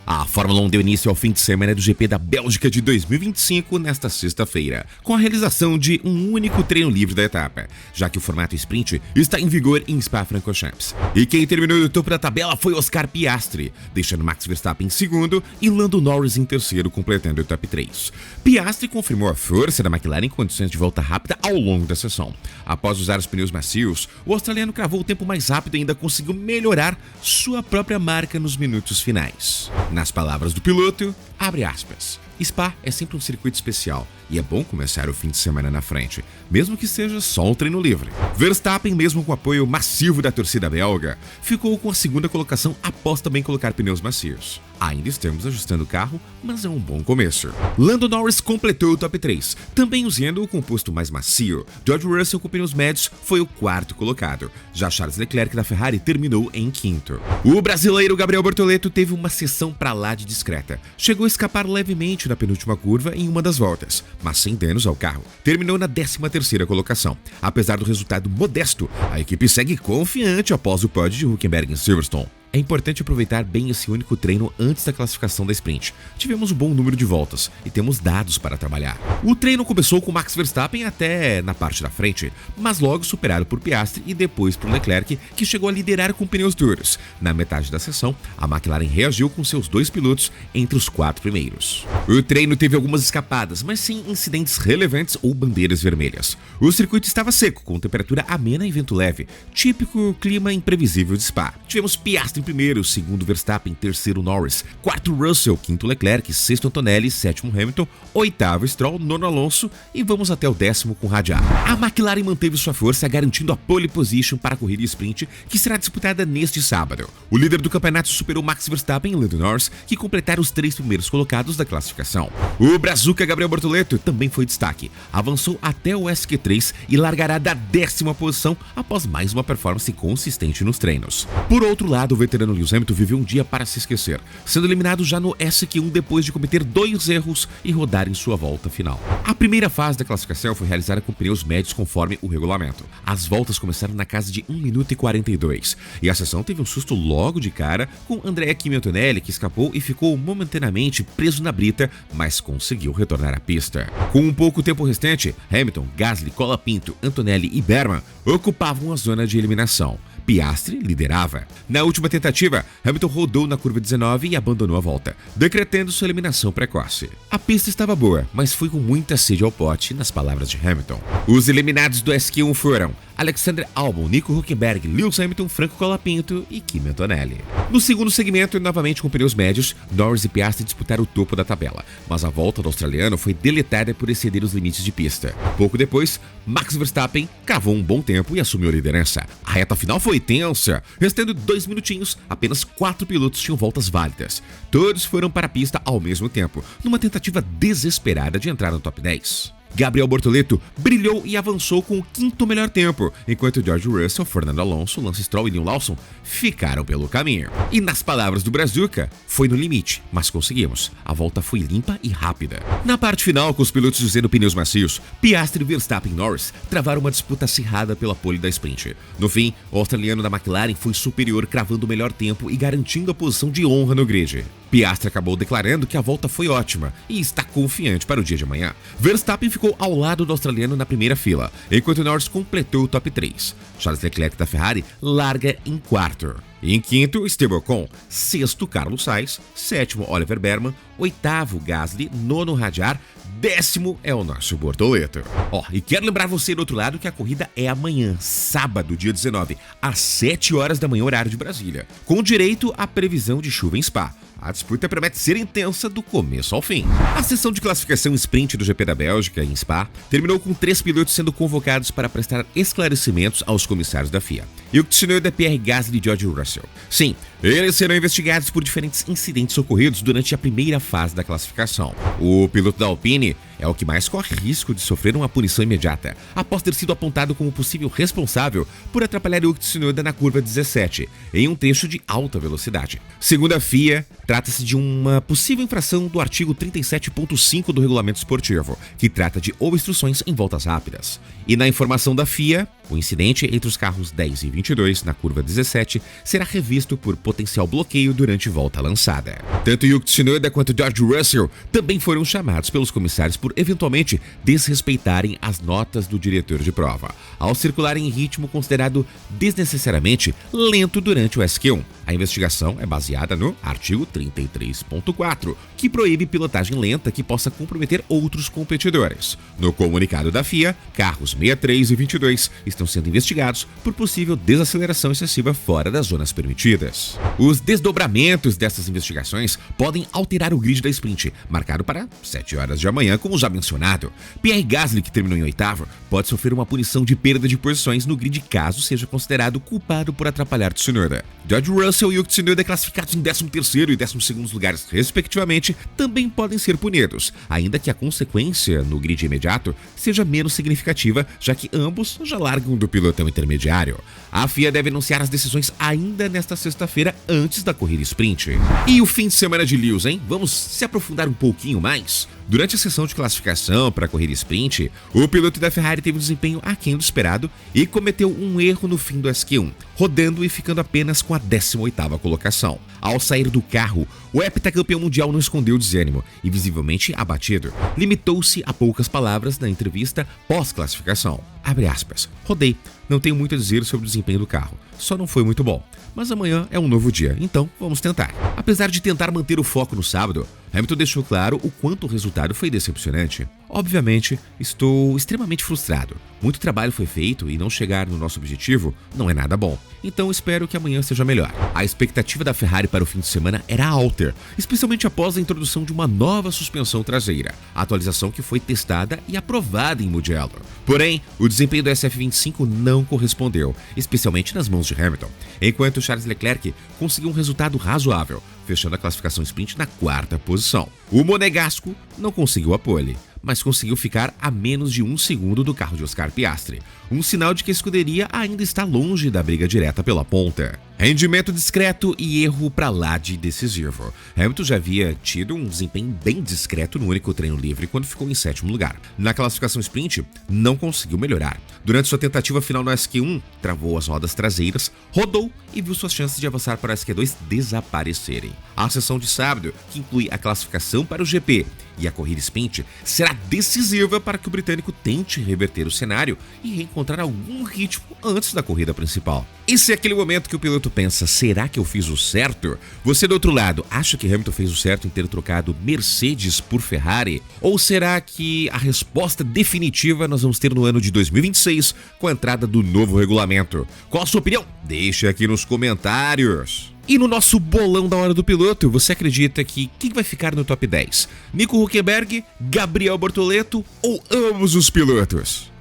A Fórmula 1 deu início ao fim de semana do GP da Bélgica de 2025 nesta sexta-feira, com a realização de um único treino livre da etapa, já que o formato sprint está em vigor em Spa-Francorchamps. E quem terminou no topo da tabela foi Oscar Piastri, deixando Max Verstappen em segundo e Lando Norris em terceiro, completando o top 3. Piastri confirmou a força da McLaren em condições de volta rápida ao longo da sessão. Após usar os pneus macios, o australiano cravou o tempo mais rápido e ainda conseguiu melhorar sua própria marca nos minutos finais. Nas palavras do piloto, abre aspas, Spa é sempre um circuito especial e é bom começar o fim de semana na frente, mesmo que seja só um treino livre. Verstappen, mesmo com o apoio massivo da torcida belga, ficou com a segunda colocação após também colocar pneus macios. Ainda estamos ajustando o carro, mas é um bom começo. Lando Norris completou o top 3, também usando o composto mais macio. George Russell com pneus médios foi o quarto colocado, já Charles Leclerc da Ferrari terminou em quinto. O brasileiro Gabriel Bortoleto teve uma sessão pra lá de discreta. Chegou a escapar levemente na penúltima curva em uma das voltas, mas sem danos ao carro. Terminou na 13ª colocação. Apesar do resultado modesto, a equipe segue confiante após o pódio de Hülkenberg em Silverstone. É importante aproveitar bem esse único treino antes da classificação da sprint. Tivemos um bom número de voltas e temos dados para trabalhar. O treino começou com Max Verstappen até na parte da frente, mas logo superado por Piastri e depois por Leclerc, que chegou a liderar com pneus duros. Na metade da sessão, a McLaren reagiu com seus dois pilotos entre os 4 primeiros. O treino teve algumas escapadas, mas sem incidentes relevantes ou bandeiras vermelhas. O circuito estava seco, com temperatura amena e vento leve, típico clima imprevisível de Spa. Tivemos Piastri em primeiro, segundo Verstappen, terceiro Norris, quarto Russell, quinto Leclerc, sexto Antonelli, sétimo Hamilton, oitavo Stroll, nono Alonso e vamos até o 10º com Radiar. A McLaren manteve sua força, garantindo a pole position para a corrida sprint, que será disputada neste sábado. O líder do campeonato superou Max Verstappen e Lando Norris, que completaram os 3 primeiros colocados da classificação. O brazuca Gabriel Bortoleto também foi destaque, avançou até o SQ3 e largará da 10ª posição após mais uma performance consistente nos treinos. Por outro lado, o veterano Lewis Hamilton viveu um dia para se esquecer, sendo eliminado já no SQ1 depois de cometer 2 erros e rodar em sua volta final. A primeira fase da classificação foi realizada com pneus médios conforme o regulamento. As voltas começaram na casa de 1 minuto e 42, e a sessão teve um susto logo de cara com Andrea Kimi Antonelli, que escapou e ficou momentaneamente preso na brita, mas conseguiu retornar à pista. Com um pouco tempo restante, Hamilton, Gasly, Colapinto, Antonelli e Berman ocupavam a zona de eliminação. Piastri liderava. Na última tentativa, Hamilton rodou na curva 19 e abandonou a volta, decretando sua eliminação precoce. A pista estava boa, mas foi com muita sede ao pote, nas palavras de Hamilton. Os eliminados do SQ1 foram Alexander Albon, Nico Hülkenberg, Lewis Hamilton, Franco Colapinto e Kimi Antonelli. No segundo segmento, novamente com pneus médios, Norris e Piastri disputaram o topo da tabela, mas a volta do australiano foi deletada por exceder os limites de pista. Pouco depois, Max Verstappen cavou um bom tempo e assumiu a liderança. A reta final foi tensa, restando 2 minutinhos, apenas 4 pilotos tinham voltas válidas. Todos foram para a pista ao mesmo tempo, numa tentativa desesperada de entrar no top 10. Gabriel Bortoleto brilhou e avançou com o 5º melhor tempo, enquanto George Russell, Fernando Alonso, Lance Stroll e Neil Lawson ficaram pelo caminho. E nas palavras do brazuca, foi no limite, mas conseguimos. A volta foi limpa e rápida. Na parte final, com os pilotos usando pneus macios, Piastri, Verstappen e Norris travaram uma disputa acirrada pela pole da sprint. No fim, o australiano da McLaren foi superior, cravando o melhor tempo e garantindo a posição de honra no grid. Piastri acabou declarando que a volta foi ótima e está confiante para o dia de amanhã. Verstappen ficou ao lado do australiano na primeira fila, enquanto Norris completou o top 3. Charles Leclerc da Ferrari larga em quarto. Em quinto, Esteban Ocon, sexto, Carlos Sainz, sétimo, Oliver Berman, oitavo, Gasly, nono, Radiar, 10º é o nosso Bortoleto. E quero lembrar você do outro lado que a corrida é amanhã, sábado, dia 19, às 7 horas da manhã, horário de Brasília, com direito à previsão de chuva em Spa. A disputa promete ser intensa do começo ao fim. A sessão de classificação sprint do GP da Bélgica, em Spa, terminou com 3 pilotos sendo convocados para prestar esclarecimentos aos comissários da FIA. Yuki Tsunoda, Pierre Gasly e George Russell. Sim, eles serão investigados por diferentes incidentes ocorridos durante a primeira fase da classificação. O piloto da Alpine é o que mais corre risco de sofrer uma punição imediata, após ter sido apontado como possível responsável por atrapalhar Yuki Tsunoda na curva 17, em um trecho de alta velocidade. Segundo a FIA, trata-se de uma possível infração do artigo 37.5 do regulamento esportivo, que trata de obstruções em voltas rápidas. E na informação da FIA, O incidente entre os carros 10 e 22 na curva 17 será revisto por potencial bloqueio durante volta lançada. Tanto Yuki Tsunoda quanto George Russell também foram chamados pelos comissários por eventualmente desrespeitarem as notas do diretor de prova, ao circularem em ritmo considerado desnecessariamente lento durante o SQ1. A investigação é baseada no artigo 33.4, que proíbe pilotagem lenta que possa comprometer outros competidores. No comunicado da FIA, carros 63 e 22 estão sendo investigados por possível desaceleração excessiva fora das zonas permitidas. Os desdobramentos dessas investigações podem alterar o grid da sprint, marcado para 7 horas de amanhã, como já mencionado. Pierre Gasly, que terminou em oitavo, pode sofrer uma punição de perda de posições no grid caso seja considerado culpado por atrapalhar Tsunoda. George Russell e Yuki Tsunoda, classificados em 13º e 12º lugares respectivamente, também podem ser punidos, ainda que a consequência no grid imediato seja menos significativa, já que ambos já largam do pilotão intermediário. A FIA deve anunciar as decisões ainda nesta sexta-feira, antes da corrida sprint. E o fim de semana de Lewis, hein? Vamos se aprofundar um pouquinho mais? Durante a sessão de classificação para a corrida sprint, o piloto da Ferrari teve um desempenho aquém do esperado e cometeu um erro no fim do SQ1, rodando e ficando apenas com a 18ª colocação. Ao sair do carro, o heptacampeão mundial não escondeu o desânimo e, visivelmente abatido, limitou-se a poucas palavras na entrevista pós-classificação. Abre aspas. Rodei. Não tenho muito a dizer sobre o desempenho do carro. Só não foi muito bom. Mas amanhã é um novo dia, então vamos tentar. Apesar de tentar manter o foco no sábado, Hamilton deixou claro o quanto o resultado foi decepcionante. Obviamente, estou extremamente frustrado. Muito trabalho foi feito e não chegar no nosso objetivo não é nada bom. Então espero que amanhã seja melhor. A expectativa da Ferrari para o fim de semana era alta, especialmente após a introdução de uma nova suspensão traseira, a atualização que foi testada e aprovada em Mugello. Porém, o desempenho do SF25 não correspondeu, especialmente nas mãos de Hamilton, enquanto Charles Leclerc conseguiu um resultado razoável, fechando a classificação sprint na 4ª posição. O monegasco não conseguiu a pole, mas conseguiu ficar a menos de 1 segundo do carro de Oscar Piastri, um sinal de que a escuderia ainda está longe da briga direta pela ponta. Rendimento discreto e erro pra lá de decisivo. Hamilton já havia tido um desempenho bem discreto no único treino livre quando ficou em 7º lugar. Na classificação sprint, não conseguiu melhorar. Durante sua tentativa final no SQ1, travou as rodas traseiras, rodou e viu suas chances de avançar para o SQ2 desaparecerem. A sessão de sábado, que inclui a classificação para o GP e a corrida sprint, será decisiva para que o britânico tente reverter o cenário e reencontrar algum ritmo antes da corrida principal. Esse é aquele momento que o piloto pensa, será que eu fiz o certo? Você do outro lado, acha que Hamilton fez o certo em ter trocado Mercedes por Ferrari? Ou será que a resposta definitiva nós vamos ter no ano de 2026 com a entrada do novo regulamento? Qual a sua opinião? Deixe aqui nos comentários. E no nosso bolão da hora do piloto, você acredita que quem vai ficar no top 10? Nico Hülkenberg, Gabriel Bortoleto ou ambos os pilotos?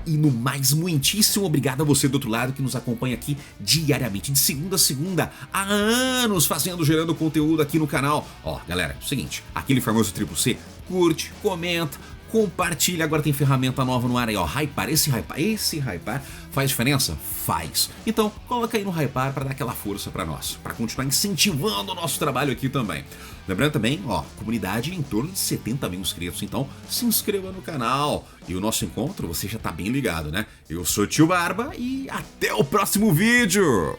E no mais, muitíssimo obrigado a você do outro lado que nos acompanha aqui diariamente, de segunda a segunda, há anos gerando conteúdo aqui no canal. Ó, galera, é o seguinte, aquele famoso triplo C, curte, comenta, compartilha, agora tem ferramenta nova no ar aí, ó, Hypar, esse Hypar faz diferença? Faz. Então, coloca aí no Hypar para dar aquela força para nós, para continuar incentivando o nosso trabalho aqui também. Lembrando também, ó, comunidade em torno de 70 mil inscritos, então se inscreva no canal. E o nosso encontro, você já tá bem ligado, né? Eu sou o Tio Barba e até o próximo vídeo!